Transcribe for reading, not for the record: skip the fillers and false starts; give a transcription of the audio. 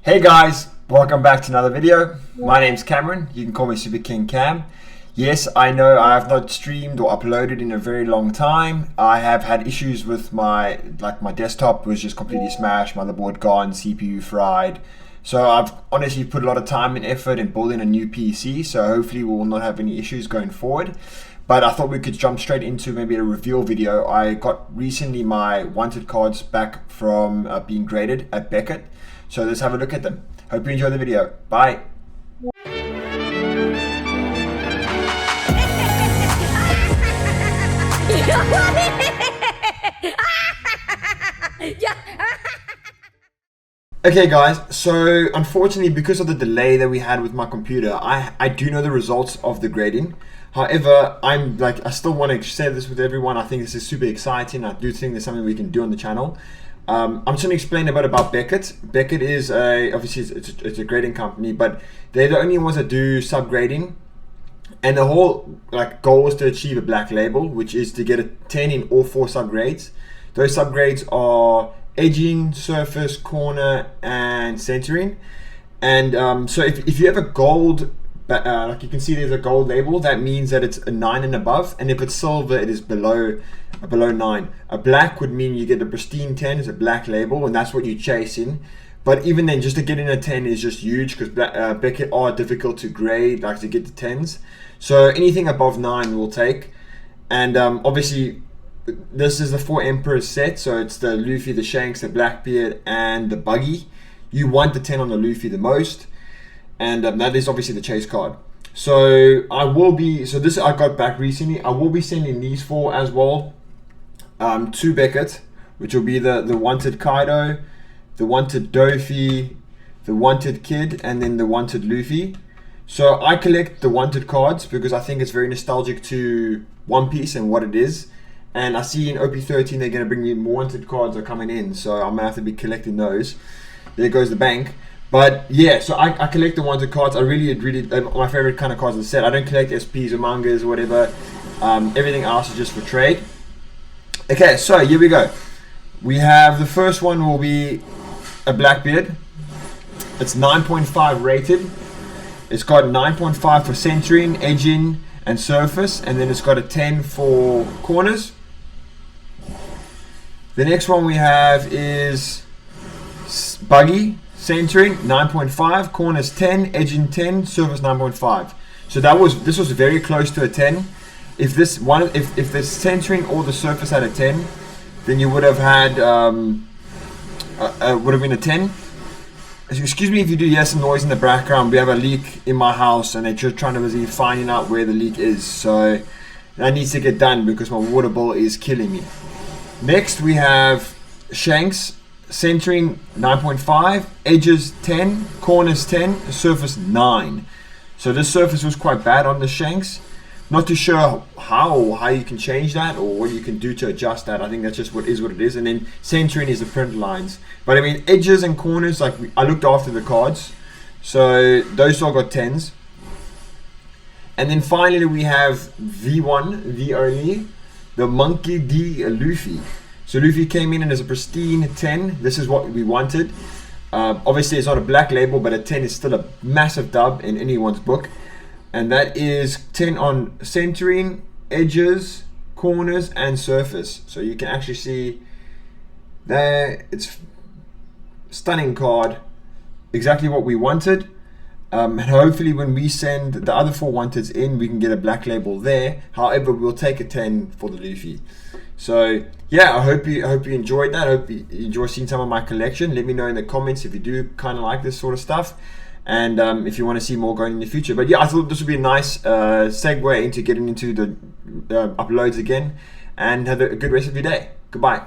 Hey guys, welcome back to another video. My name's Cameron. You can call me Super King Cam. Yes, I know I have not streamed or uploaded in a very long time. I have had issues with my desktop was just completely smashed, motherboard gone, CPU fried. So I've honestly put a lot of time and effort in building a new PC, so hopefully we will not have any issues going forward. But I thought we could jump straight into maybe a reveal video. I got recently my wanted cards back from being graded at Beckett. So let's have a look at them. Hope you enjoy the video. Bye. Okay guys, so unfortunately because of the delay that we had with my computer, I do know the results of the grading. However, I still want to share this with everyone. I think this is super exciting. I do think there's something we can do on the channel. I'm just going to explain a bit about Beckett. Beckett is obviously it's a grading company, but they're the only ones that do subgrading. And the whole goal is to achieve a black label, which is to get a 10 in all 4 subgrades. Those subgrades are edging, surface, corner, and centering. And so if you have a gold, like you can see there's a gold label, that means that it's a 9 and above, and if it's silver it is below 9. A black would mean you get a pristine 10, it's a black label, and that's what you're chasing. But even then, just to get in a 10 is just huge, because Beckett are difficult to grade, like to get the 10s. So anything above 9 we'll take. And obviously this is the 4 Emperors set, so it's the Luffy, the Shanks, the Blackbeard, and the Buggy. You want the 10 on the Luffy the most, and that is obviously the chase card. So this I got back recently. I will be sending these 4 as well to Beckett, which will be the wanted Kaido, the wanted Dofi, the wanted Kid, and then the wanted Luffy. So I collect the wanted cards because I think it's very nostalgic to One Piece and what it is. And I see in OP13 they're going to bring me more wanted cards are coming in, so I'm going to have to be collecting those. There goes the bank. But yeah, so I collect the wanted cards. I really my favorite kind of cards of the set. I don't collect SPs or mangas or whatever. Everything else is just for trade. Okay, so here we go. We have the first one will be a Blackbeard. It's 9.5 rated. It's got 9.5 for centering, edging, and surface, and then it's got a 10 for corners. The next one we have is Buggy, centering 9.5, corners 10, edging 10, surface 9.5. So this was very close to a 10. If the centering or the surface had a 10, then you would have had would have been a 10. Excuse me if you do hear some noise in the background. We have a leak in my house and they're just trying to busy finding out where the leak is. So that needs to get done because my water bill is killing me. Next we have Shanks, centering 9.5, edges 10, corners 10, surface 9. So this surface was quite bad on the Shanks. Not too sure how you can change that or what you can do to adjust that. I think that's just what it is. And then centering is the print lines. But I mean, edges and corners, I looked after the cards. So those all got 10s. And then finally we have V1, the only, the Monkey D Luffy. So Luffy came in and as a pristine 10. This is what we wanted. Obviously it's not a black label, but a 10 is still a massive dub in anyone's book. And that is 10 on centering, edges, corners, and surface. So you can actually see there, it's stunning card, exactly what we wanted. And hopefully when we send the other 4 wanteds in, we can get a black label there. However, we'll take a 10 for the Luffy. So yeah, I hope you enjoyed that. I hope you enjoy seeing some of my collection. Let me know in the comments if you do kind of like this sort of stuff. And if you want to see more going in the future. But yeah, I thought this would be a nice segue into getting into the uploads again. And have a good rest of your day. Goodbye.